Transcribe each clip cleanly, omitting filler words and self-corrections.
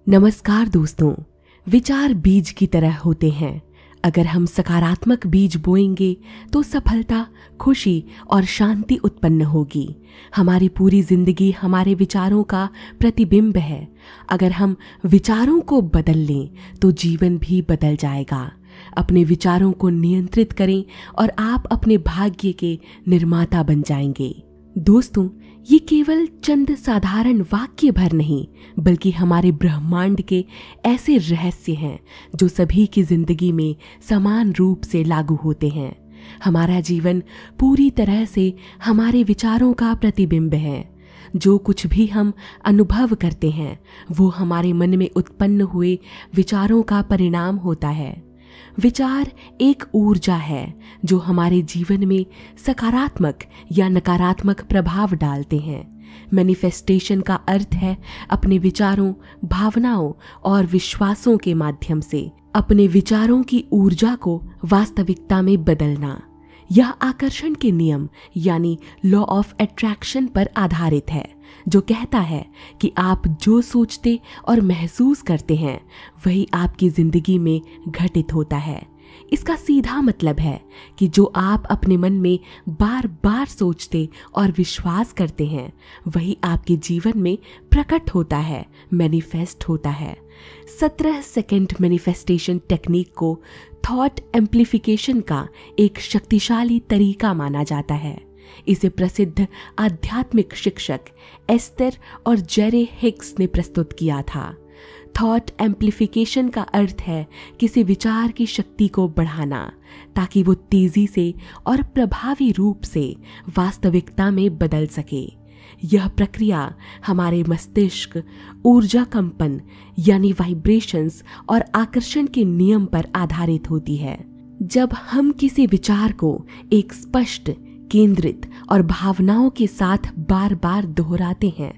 नमस्कार दोस्तों। विचार बीज की तरह होते हैं। अगर हम सकारात्मक बीज बोएंगे तो सफलता, खुशी और शांति उत्पन्न होगी। हमारी पूरी जिंदगी हमारे विचारों का प्रतिबिंब है। अगर हम विचारों को बदल लें तो जीवन भी बदल जाएगा। अपने विचारों को नियंत्रित करें और आप अपने भाग्य के निर्माता बन जाएंगे। दोस्तों, ये केवल चंद साधारण वाक्य भर नहीं बल्कि हमारे ब्रह्मांड के ऐसे रहस्य हैं जो सभी की जिंदगी में समान रूप से लागू होते हैं। हमारा जीवन पूरी तरह से हमारे विचारों का प्रतिबिंब है। जो कुछ भी हम अनुभव करते हैं वो हमारे मन में उत्पन्न हुए विचारों का परिणाम होता है। विचार एक ऊर्जा है जो हमारे जीवन में सकारात्मक या नकारात्मक प्रभाव डालते हैं। मैनिफेस्टेशन का अर्थ है अपने विचारों, भावनाओं और विश्वासों के माध्यम से अपने विचारों की ऊर्जा को वास्तविकता में बदलना। यह आकर्षण के नियम यानी लॉ ऑफ अट्रैक्शन पर आधारित है, जो कहता है कि आप जो सोचते और महसूस करते हैं वही आपकी जिंदगी में घटित होता है। इसका सीधा मतलब है कि जो आप अपने मन में बार बार सोचते और विश्वास करते हैं वही आपके जीवन में प्रकट होता है, मैनिफेस्ट होता है। 17 सेकंड मैनिफेस्टेशन टेक्निक को थॉट एम्प्लीफिकेशन का एक शक्तिशाली तरीका माना जाता है। इसे प्रसिद्ध आध्यात्मिक शिक्षक एस्तर और जेरे हिक्स ने प्रस्तुत किया था। थॉट एम्प्लीफिकेशन का अर्थ है किसी विचार की शक्ति को बढ़ाना ताकि वो तेजी से और प्रभावी रूप से वास्तविकता में बदल सके। यह प्रक्रिया हमारे मस्तिष्क, ऊर्जा कंपन यानी वाइब्रेशंस और आकर्षण के नियम पर आधारित होती है। जब हम किसी विचार को एक स्पष्ट, केंद्रित और भावनाओं के साथ बार बार दोहराते हैं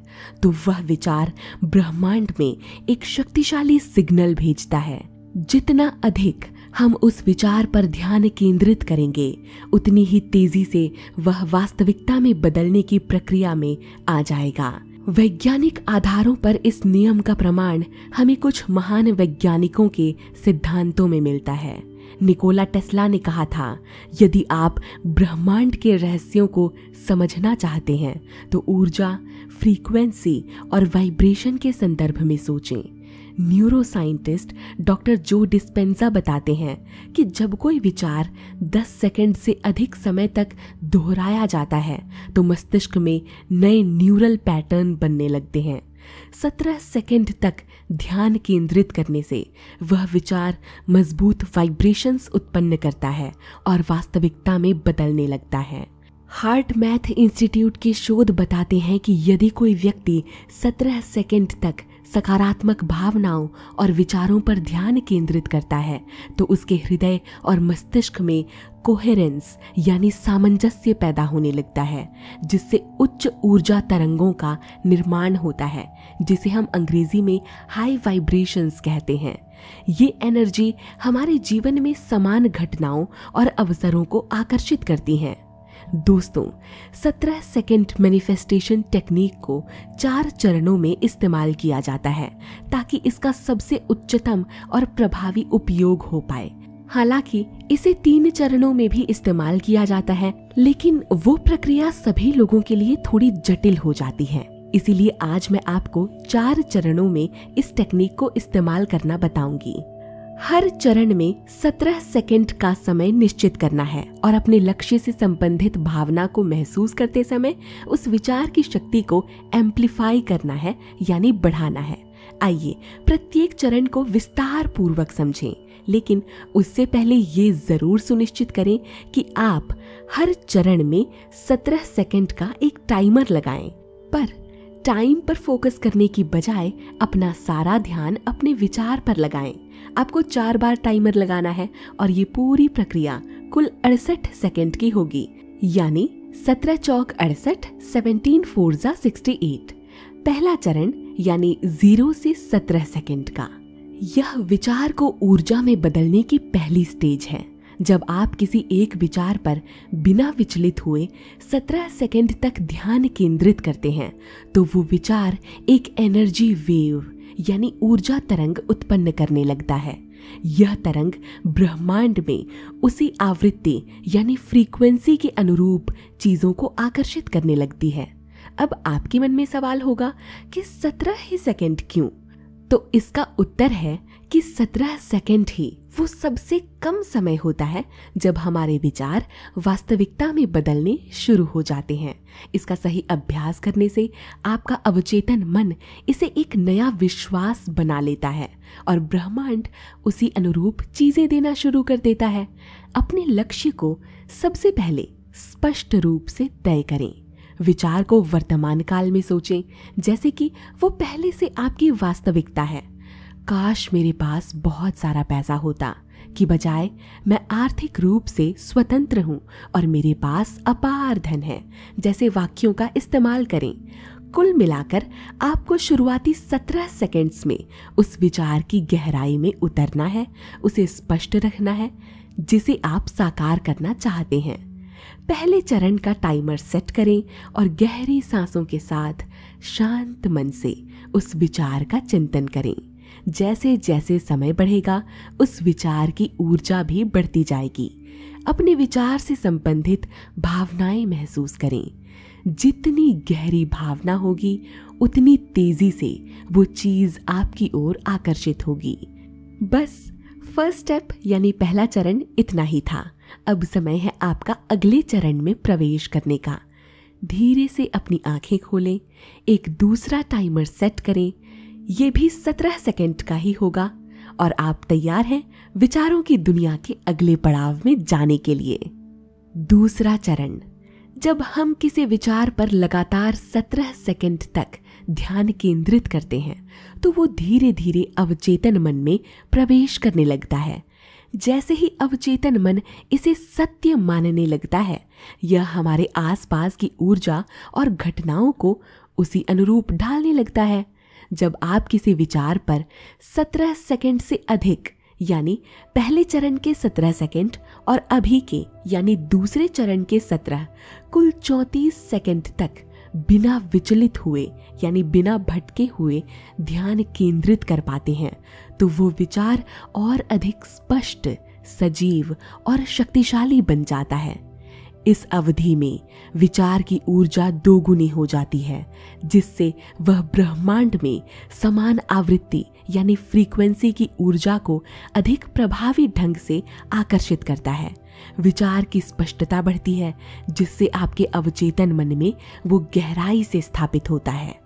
तो वह विचार ब्रह्मांड में एक शक्तिशाली सिग्नल भेजता है। जितना अधिक हम उस विचार पर ध्यान केंद्रित करेंगे उतनी ही तेजी से वह वास्तविकता में बदलने की प्रक्रिया में आ जाएगा। वैज्ञानिक आधारों पर इस नियम का प्रमाण हमें कुछ महान वैज्ञानिकों के सिद्धांतों में मिलता है। निकोला टेस्ला ने कहा था, यदि आप ब्रह्मांड के रहस्यों को समझना चाहते हैं तो ऊर्जा, फ्रीक्वेंसी और वाइब्रेशन के संदर्भ में सोचें। न्यूरो साइंटिस्ट डॉक्टर जो डिस्पेंजा बताते हैं कि जब कोई विचार 10 सेकंड से अधिक समय तक दोहराया जाता है तो मस्तिष्क में नए न्यूरल पैटर्न बनने लगते हैं। 17 सेकंड तक ध्यान केंद्रित करने से वह विचार मजबूत वाइब्रेशंस उत्पन्न करता है और वास्तविकता में बदलने लगता है। हार्ट मैथ इंस्टीट्यूट के शोध बताते हैं कि यदि कोई व्यक्ति 17 सेकंड तक सकारात्मक भावनाओं और विचारों पर ध्यान केंद्रित करता है तो उसके हृदय और मस्तिष्क में कोहेरेंस यानी सामंजस्य पैदा होने लगता है, जिससे उच्च ऊर्जा तरंगों का निर्माण होता है, जिसे हम अंग्रेजी में हाई वाइब्रेशंस कहते हैं। ये एनर्जी हमारे जीवन में समान घटनाओं और अवसरों को आकर्षित करती हैं। दोस्तों, 17 सेकंड मैनिफेस्टेशन टेक्निक को 4 चरणों में इस्तेमाल किया जाता है ताकि इसका सबसे उच्चतम और प्रभावी उपयोग हो पाए। हालांकि इसे 3 चरणों में भी इस्तेमाल किया जाता है, लेकिन वो प्रक्रिया सभी लोगों के लिए थोड़ी जटिल हो जाती है। इसीलिए आज मैं आपको 4 चरणों में इस टेक्निक को इस्तेमाल करना बताऊंगी। हर चरण में 17 सेकंड का समय निश्चित करना है और अपने लक्ष्य से संबंधित भावना को महसूस करते समय उस विचार की शक्ति को एम्प्लीफाई करना है यानी बढ़ाना है। आइए प्रत्येक चरण को विस्तार पूर्वक समझें, लेकिन उससे पहले ये जरूर सुनिश्चित करें कि आप हर चरण में 17 सेकंड का एक टाइमर लगाएं। पर टाइम पर फोकस करने की बजाय अपना सारा ध्यान अपने विचार पर लगाएं। आपको 4 बार टाइमर लगाना है और ये पूरी प्रक्रिया कुल 68 सेकंड की होगी, यानी 17 चौक 68, 17 4 68। पहला चरण यानी 0 से 17 सेकंड का, यह विचार को ऊर्जा में बदलने की पहली स्टेज है। जब आप किसी एक विचार पर बिना विचलित हुए 17 सेकंड तक ध्यान केंद्रित करते हैं तो वो विचार एक एनर्जी वेव यानी ऊर्जा तरंग उत्पन्न करने लगता है। यह तरंग ब्रह्मांड में उसी आवृत्ति यानी फ्रीक्वेंसी के अनुरूप चीजों को आकर्षित करने लगती है। अब आपके मन में सवाल होगा कि 17 ही सेकंड क्यों? तो इसका उत्तर है कि 17 सेकंड ही वो सबसे कम समय होता है जब हमारे विचार वास्तविकता में बदलने शुरू हो जाते हैं। इसका सही अभ्यास करने से आपका अवचेतन मन इसे एक नया विश्वास बना लेता है और ब्रह्मांड उसी अनुरूप चीजें देना शुरू कर देता है। अपने लक्ष्य को सबसे पहले स्पष्ट रूप से तय करें। विचार को वर्तमान काल में सोचें, जैसे कि वो पहले से आपकी वास्तविकता है। काश मेरे पास बहुत सारा पैसा होता, कि बजाय मैं आर्थिक रूप से स्वतंत्र हूं और मेरे पास अपार धन है, जैसे वाक्यों का इस्तेमाल करें। कुल मिलाकर आपको शुरुआती 17 सेकंड्स में उस विचार की गहराई में उतरना है, उसे स्पष्ट रखना है जिसे आप साकार करना चाहते हैं। पहले चरण का टाइमर सेट करें और गहरी सांसों के साथ शांत मन से उस विचार का चिंतन करें। जैसे जैसे समय बढ़ेगा उस विचार की ऊर्जा भी बढ़ती जाएगी। अपने विचार से संबंधित भावनाएं महसूस करें। जितनी गहरी भावना होगी उतनी तेजी से वो चीज आपकी ओर आकर्षित होगी। बस फर्स्ट स्टेप यानी पहला चरण इतना ही था। अब समय है आपका अगले चरण में प्रवेश करने का। धीरे से अपनी आंखें खोलें, एक दूसरा टाइमर सेट करें। ये भी 17 सेकंड का ही होगा और आप तैयार हैं विचारों की दुनिया के अगले पड़ाव में जाने के लिए। दूसरा चरण, जब हम किसी विचार पर लगातार 17 सेकंड तक ध्यान केंद्रित करते हैं तो वो धीरे धीरे अवचेतन मन में प्रवेश करने लगता है। जैसे ही अवचेतन मन इसे सत्य मानने लगता है, यह हमारे आसपास की ऊर्जा और घटनाओं को उसी अनुरूप ढालने लगता है। जब आप किसी विचार पर 17 सेकंड से अधिक यानी पहले चरण के 17 सेकंड और अभी के यानी दूसरे चरण के 17 कुल 34 सेकंड तक बिना विचलित हुए यानी बिना भटके हुए ध्यान केंद्रित कर पाते हैं, तो वो विचार और अधिक स्पष्ट, सजीव और शक्तिशाली बन जाता है। इस अवधि में विचार की ऊर्जा दोगुनी हो जाती है, जिससे वह ब्रह्मांड में समान आवृत्ति यानी फ्रीक्वेंसी की ऊर्जा को अधिक प्रभावी ढंग से आकर्षित करता है। विचार की स्पष्टता बढ़ती है, जिससे आपके अवचेतन मन में वो गहराई से स्थापित होता है।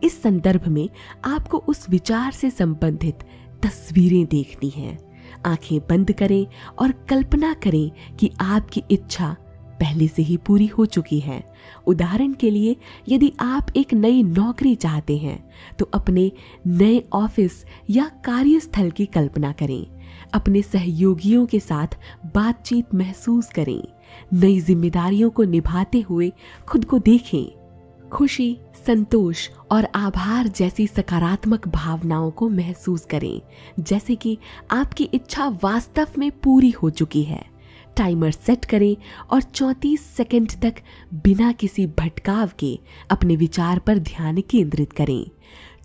इस संदर्भ में आपको उस विचार से संबंधित तस्वीरें देखनी हैं। आंखें बंद करें और कल्पना करें कि आपकी इच्छा पहले से ही पूरी हो चुकी है। उदाहरण के लिए, यदि आप एक नई नौकरी चाहते हैं तो अपने नए ऑफिस या कार्यस्थल की कल्पना करें। अपने सहयोगियों के साथ बातचीत महसूस करें। नई जिम्मेदारियों को निभाते हुए खुद को देखें। खुशी, संतोष और आभार जैसी सकारात्मक भावनाओं को महसूस करें, जैसे कि आपकी इच्छा वास्तव में पूरी हो चुकी है। टाइमर सेट करें और 34 सेकंड तक बिना किसी भटकाव के अपने विचार पर ध्यान केंद्रित करें।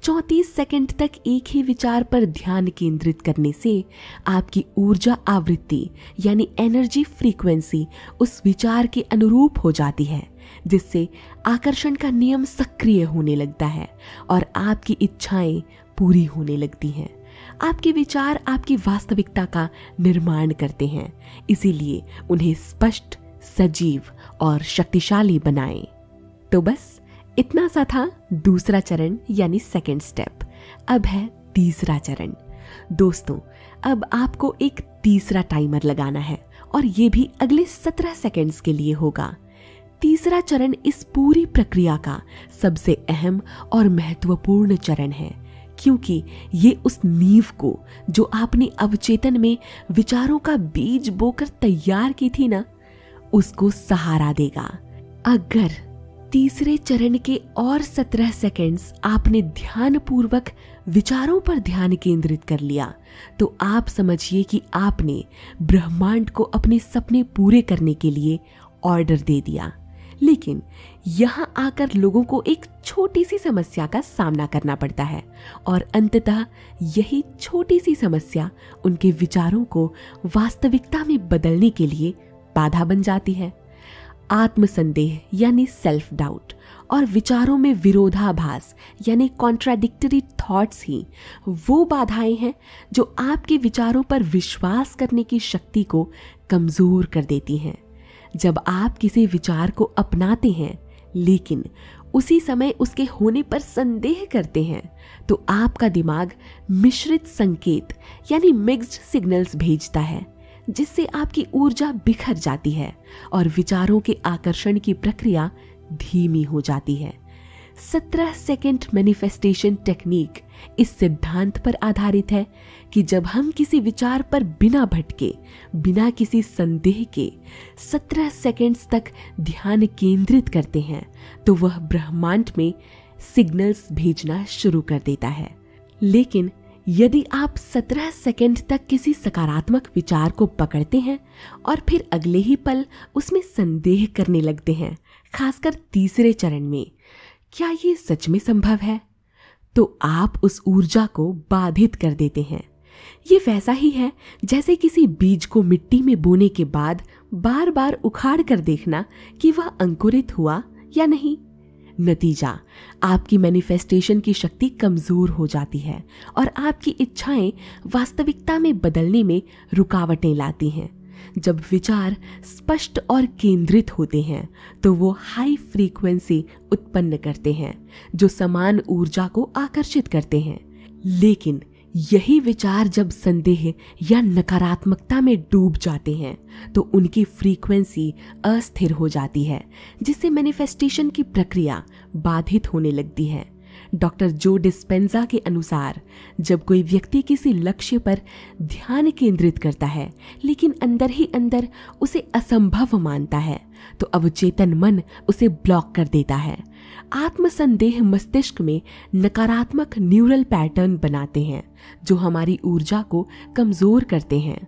34 सेकंड तक एक ही विचार पर ध्यान केंद्रित करने से आपकी ऊर्जा आवृत्ति यानी एनर्जी फ्रीक्वेंसी उस विचार के अनुरूप हो जाती है, जिससे आकर्षण का नियम सक्रिय होने लगता है और आपकी इच्छाएं पूरी होने लगती हैं। आपके विचार आपकी वास्तविकता का निर्माण करते हैं, इसीलिए उन्हें स्पष्ट, सजीव और शक्तिशाली बनाएं। तो बस इतना सा था दूसरा चरण यानी सेकंड स्टेप। अब है तीसरा चरण। दोस्तों, अब आपको एक तीसरा टाइमर लगाना है और ये भी अगले 17 सेकंड्स के लिए होगा। तीसरा चरण इस पूरी प्रक्रिया का सबसे अहम और महत्वपूर्ण चरण है, क्योंकि ये उस नींव को जो आपने अवचेतन में विचारों का बीज बोकर तैयार की थी ना, उसको सहारा देगा। अगर तीसरे चरण के और 17 सेकंड्स आपने ध्यानपूर्वक विचारों पर ध्यान केंद्रित कर लिया, तो आप समझिए कि आपने ब्रह्मांड को अपने सपने पूरे करने के लिए ऑर्डर दे दिया। लेकिन यहाँ आकर लोगों को एक छोटी सी समस्या का सामना करना पड़ता है और अंततः यही छोटी सी समस्या उनके विचारों को वास्तविकता में बदलने के लिए बाधा बन जाती है। आत्मसंदेह यानी सेल्फ डाउट और विचारों में विरोधाभास यानी कॉन्ट्राडिक्टरी थॉट्स ही वो बाधाएं हैं जो आपके विचारों पर विश्वास करने की शक्ति को कमजोर कर देती हैं। जब आप किसी विचार को अपनाते हैं लेकिन उसी समय उसके होने पर संदेह करते हैं तो आपका दिमाग मिश्रित संकेत यानी मिक्स्ड सिग्नल्स भेजता है, जिससे आपकी ऊर्जा बिखर जाती है और विचारों के आकर्षण की प्रक्रिया धीमी हो जाती है। 17 सेकंड मैनिफेस्टेशन टेक्निक इस सिद्धांत पर आधारित है कि जब हम किसी विचार पर बिना भटके, बिना किसी संदेह के 17 सेकंड्स तक ध्यान केंद्रित करते हैं तो वह ब्रह्मांड में सिग्नल्स भेजना शुरू कर देता है। लेकिन यदि आप 17 सेकंड तक किसी सकारात्मक विचार को पकड़ते हैं और फिर अगले ही पल उसमें संदेह करने लगते हैं, खासकर तीसरे चरण में, क्या ये सच में संभव है? तो आप उस ऊर्जा को बाधित कर देते हैं। ये वैसा ही है जैसे किसी बीज को मिट्टी में बोने के बाद बार बार उखाड़ कर देखना कि वह अंकुरित हुआ या नहीं। नतीजा, आपकी मैनिफेस्टेशन की शक्ति कमजोर हो जाती है और आपकी इच्छाएं वास्तविकता में बदलने में रुकावटें लाती हैं। जब विचार स्पष्ट और केंद्रित होते हैं तो वो हाई फ्रीक्वेंसी उत्पन्न करते हैं जो समान ऊर्जा को आकर्षित करते हैं। लेकिन यही विचार जब संदेह या नकारात्मकता में डूब जाते हैं तो उनकी फ्रीक्वेंसी अस्थिर हो जाती है, जिससे मैनिफेस्टेशन की प्रक्रिया बाधित होने लगती है। डॉक्टर जो डिस्पेंजा के अनुसार जब कोई व्यक्ति किसी लक्ष्य पर ध्यान केंद्रित करता है लेकिन अंदर ही अंदर उसे असंभव मानता है तो अवचेतन मन उसे ब्लॉक कर देता है। आत्मसंदेह मस्तिष्क में नकारात्मक न्यूरल पैटर्न बनाते हैं जो हमारी ऊर्जा को कमजोर करते हैं।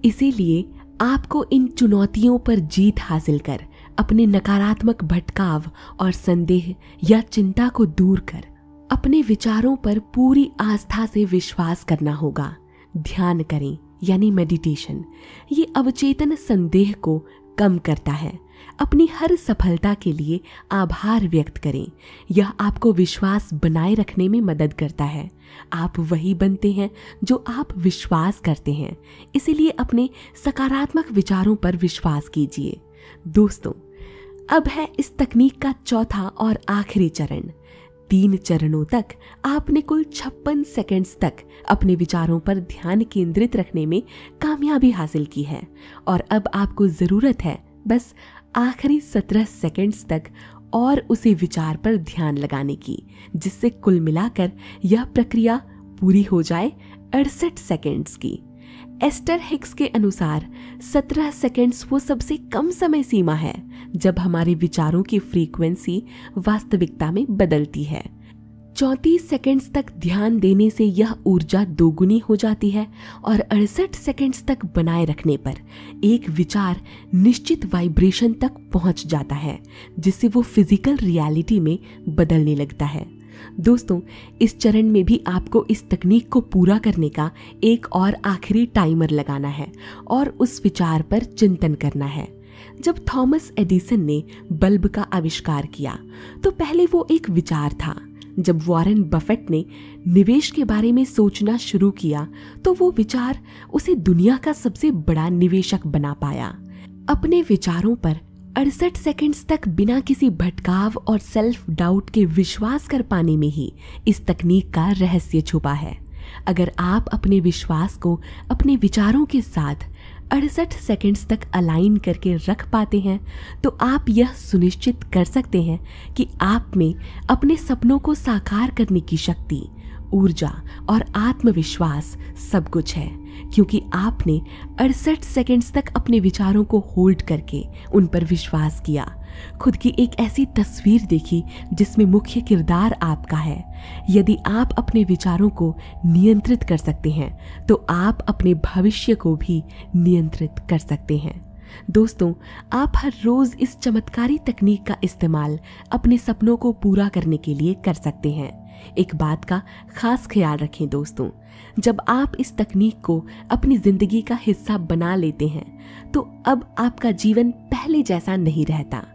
इसीलिए आपको इन चुनौतियों पर जीत हासिल कर अपने नकारात्मक भटकाव और संदेह या चिंता को दूर कर अपने विचारों पर पूरी आस्था से विश्वास करना होगा। ध्यान करें यानी मेडिटेशन, ये अवचेतन संदेह को कम करता है। अपनी हर सफलता के लिए आभार व्यक्त करें, यह आपको विश्वास बनाए रखने में मदद करता है। आप वही बनते हैं जो आप विश्वास करते हैं, इसीलिए अपने सकारात्मक विचारों पर विश्वास कीजिए। दोस्तों, अब है इस तकनीक का चौथा और आखिरी चरण। 3 चरणों तक आपने कुल 56 सेकंड्स तक अपने विचारों पर ध्यान केंद्रित रखने में कामयाबी हासिल की है और अब आपको जरूरत है बस आखिरी 17 सेकंड्स तक और उसी विचार पर ध्यान लगाने की, जिससे कुल मिलाकर यह प्रक्रिया पूरी हो जाए 68 सेकंड्स की। एस्टर हिक्स के अनुसार 17 सेकंड्स वो सबसे कम समय सीमा है जब हमारे विचारों की फ्रीक्वेंसी वास्तविकता में बदलती है। 34 सेकंड्स तक ध्यान देने से यह ऊर्जा दोगुनी हो जाती है और 68 सेकंड्स तक बनाए रखने पर एक विचार निश्चित वाइब्रेशन तक पहुंच जाता है, जिससे वो फिजिकल रियलिटी में बदलने लगता है। दोस्तों, इस चरण में भी आपको इस तकनीक को पूरा करने का एक और आखिरी टाइमर लगाना है और उस विचार पर चिंतन करना है। जब थॉमस एडिसन ने बल्ब का आविष्कार किया तो पहले वो एक विचार था। जब वॉरेन बफेट ने निवेश के बारे में सोचना शुरू किया तो वो विचार उसे दुनिया का सबसे बड़ा निवेशक बना पाया। अपने विचारों पर 68 सेकंड्स तक बिना किसी भटकाव और सेल्फ डाउट के विश्वास कर पाने में ही इस तकनीक का रहस्य छुपा है। अगर आप अपने विश्वास को अपने विचारों के साथ 68 सेकंड्स तक अलाइन करके रख पाते हैं तो आप यह सुनिश्चित कर सकते हैं कि आप में अपने सपनों को साकार करने की शक्ति, ऊर्जा और आत्मविश्वास सब कुछ है, क्योंकि आपने 68 सेकंड्स तक अपने विचारों को होल्ड करके उन पर विश्वास किया। खुद की एक ऐसी तस्वीर देखी जिसमें मुख्य किरदार आपका है। यदि आप अपने विचारों को नियंत्रित कर सकते हैं तो आप अपने भविष्य को भी नियंत्रित कर सकते हैं। दोस्तों, आप हर रोज इस चमत्कारी तकनीक का इस्तेमाल अपने सपनों को पूरा करने के लिए कर सकते हैं। एक बात का खास ख्याल रखें दोस्तों, जब आप इस तकनीक को अपनी जिंदगी का हिस्सा बना लेते हैं तो अब आपका जीवन पहले जैसा नहीं रहता।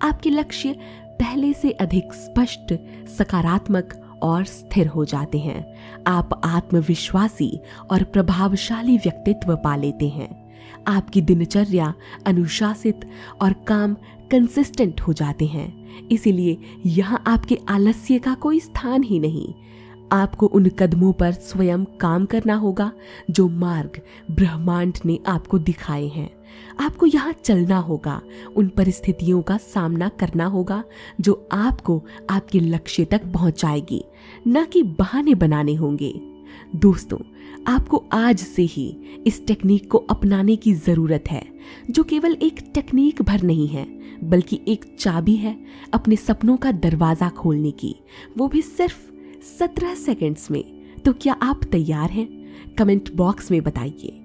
आपके लक्ष्य पहले से अधिक स्पष्ट, सकारात्मक और स्थिर हो जाते हैं। आप आत्मविश्वासी और प्रभावशाली व्यक्तित्व पा लेते हैं। आपकी दिनचर्या अनुशासित और काम कंसिस्टेंट हो जाते हैं। इसीलिए यहाँ आपके आलस्य का कोई स्थान ही नहीं। आपको उन कदमों पर स्वयं काम करना होगा जो मार्ग ब्रह्मांड ने आपको दिखाए हैं। आपको यहाँ चलना होगा, उन परिस्थितियों का सामना करना होगा जो आपको आपके लक्ष्य तक पहुंचाएगी, न कि बहाने बनाने होंगे। दोस्तों, आपको आज से ही इस टेक्निक को अपनाने की जरूरत है, जो केवल एक टेक्निक भर नहीं है बल्कि एक चाबी है अपने सपनों का दरवाजा खोलने की, वो भी सिर्फ 17 सेकंड्स में। तो क्या आप तैयार हैं? कमेंट बॉक्स में बताइए।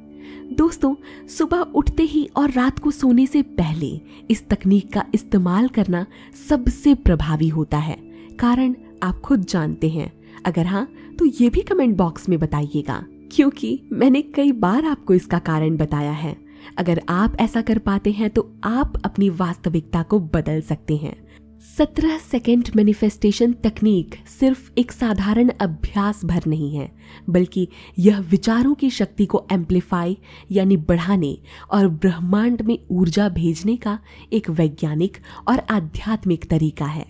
दोस्तों, सुबह उठते ही और रात को सोने से पहले इस तकनीक का इस्तेमाल करना सबसे प्रभावी होता है। कारण आप खुद जानते हैं। अगर हाँ, तो ये भी कमेंट बॉक्स में बताइएगा, क्योंकि मैंने कई बार आपको इसका कारण बताया है। अगर आप ऐसा कर पाते हैं तो आप अपनी वास्तविकता को बदल सकते हैं। 17 सेकंड मैनिफेस्टेशन तकनीक सिर्फ एक साधारण अभ्यास भर नहीं है, बल्कि यह विचारों की शक्ति को एम्पलीफाई यानी बढ़ाने और ब्रह्मांड में ऊर्जा भेजने का एक वैज्ञानिक और आध्यात्मिक तरीका है।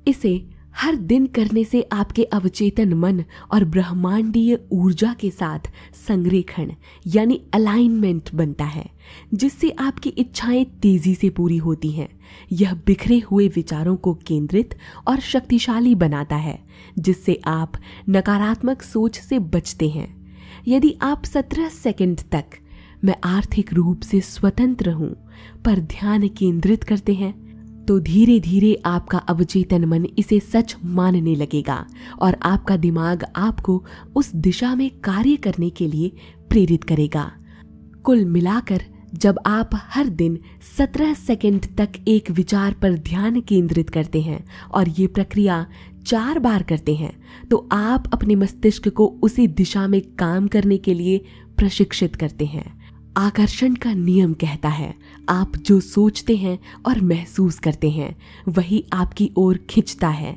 इसे हर दिन करने से आपके अवचेतन मन और ब्रह्मांडीय ऊर्जा के साथ संरेखण यानी अलाइनमेंट बनता है, जिससे आपकी इच्छाएं तेजी से पूरी होती हैं। यह बिखरे हुए विचारों को केंद्रित और शक्तिशाली बनाता है, जिससे आप नकारात्मक सोच से बचते हैं। यदि आप 17 सेकंड तक मैं आर्थिक रूप से स्वतंत्र हूं पर ध्यान केंद्रित करते हैं, तो धीरे धीरे आपका अवचेतन मन इसे सच मानने लगेगा और आपका दिमाग आपको उस दिशा में कार्य करने के लिए प्रेरित करेगा। कुल मिलाकर जब आप हर दिन 17 सेकंड तक एक विचार पर ध्यान केंद्रित करते हैं और ये प्रक्रिया 4 बार करते हैं, तो आप अपने मस्तिष्क को उसी दिशा में काम करने के लिए प्रशिक्षित करते हैं। आकर्षण का नियम कहता है, आप जो सोचते हैं और महसूस करते हैं वही आपकी ओर खिंचता है।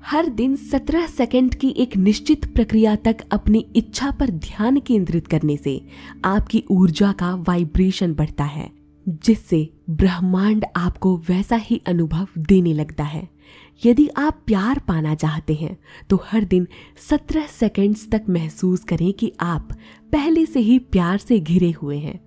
हर दिन 17 सेकंड की एक निश्चित प्रक्रिया तक अपनी इच्छा पर ध्यान केंद्रित करने से आपकी ऊर्जा का वाइब्रेशन बढ़ता है, जिससे ब्रह्मांड आपको वैसा ही अनुभव देने लगता है। यदि आप प्यार पाना चाहते हैं तो हर दिन 17 सेकंड्स तक महसूस करें कि आप पहले से ही प्यार से घिरे हुए हैं।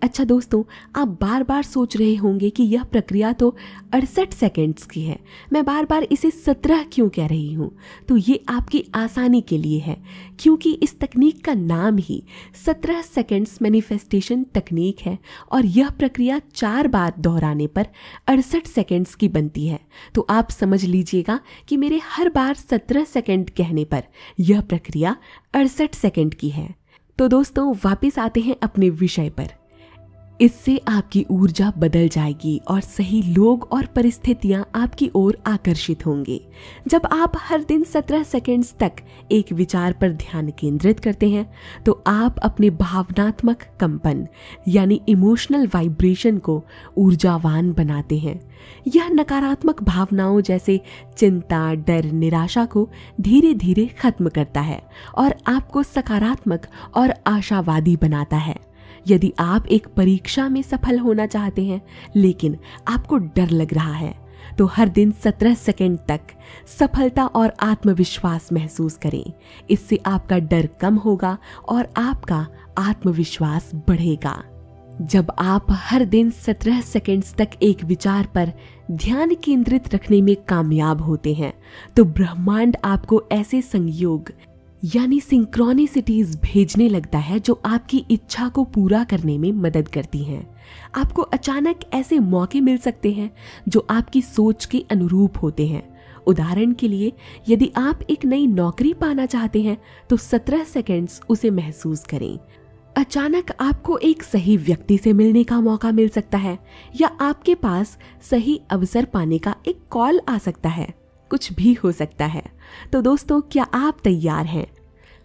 अच्छा दोस्तों, आप बार बार सोच रहे होंगे कि यह प्रक्रिया तो 68 सेकंड्स की है, मैं बार बार इसे 17 क्यों कह रही हूँ? तो ये आपकी आसानी के लिए है, क्योंकि इस तकनीक का नाम ही 17 सेकंड्स मैनिफेस्टेशन तकनीक है और यह प्रक्रिया 4 बार दोहराने पर 68 सेकंड्स की बनती है। तो आप समझ लीजिएगा कि मेरे हर बार 17 सेकंड कहने पर यह प्रक्रिया 68 सेकंड की है। तो दोस्तों, वापस आते हैं अपने विषय पर। इससे आपकी ऊर्जा बदल जाएगी और सही लोग और परिस्थितियां आपकी ओर आकर्षित होंगे। जब आप हर दिन 17 सेकंड्स तक एक विचार पर ध्यान केंद्रित करते हैं, तो आप अपने भावनात्मक कंपन यानी इमोशनल वाइब्रेशन को ऊर्जावान बनाते हैं। यह नकारात्मक भावनाओं जैसे चिंता, डर, निराशा को धीरे धीरे खत्म करता है और आपको सकारात्मक और आशावादी बनाता है। यदि आप एक परीक्षा में सफल होना चाहते हैं लेकिन आपको डर लग रहा है, तो हर दिन 17 सेकंड तक सफलता और आत्मविश्वास महसूस करें। इससे आपका डर कम होगा और आपका आत्मविश्वास बढ़ेगा। जब आप हर दिन 17 सेकंड्स तक एक विचार पर ध्यान केंद्रित रखने में कामयाब होते हैं, तो ब्रह्मांड आपको ऐसे संयोग यानी सिंक्रोनिसिटीज भेजने लगता है जो आपकी इच्छा को पूरा करने में मदद करती हैं। आपको अचानक ऐसे मौके मिल सकते हैं जो आपकी सोच के अनुरूप होते हैं। उदाहरण के लिए, यदि आप एक नई नौकरी पाना चाहते हैं तो 17 सेकंड्स उसे महसूस करें। अचानक आपको एक सही व्यक्ति से मिलने का मौका मिल सकता है, या आपके पास सही अवसर पाने का एक कॉल आ सकता है। कुछ भी हो सकता है। तो दोस्तों, क्या आप तैयार हैं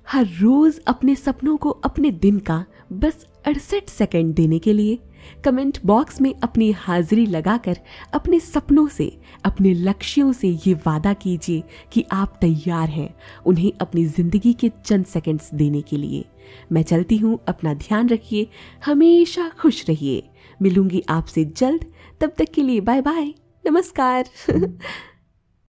हर रोज अपने सपनों को अपने दिन का बस 68 सेकंड देने के लिए? कमेंट बॉक्स में अपनी हाजिरी लगाकर अपने सपनों से, अपने लक्ष्यों से ये वादा कीजिए कि आप तैयार हैं उन्हें अपनी जिंदगी के चंद सेकंड्स देने के लिए। मैं चलती हूँ, अपना ध्यान रखिए, हमेशा खुश रहिए। मिलूंगी आपसे जल्द, तब तक के लिए बाय बाय, नमस्कार।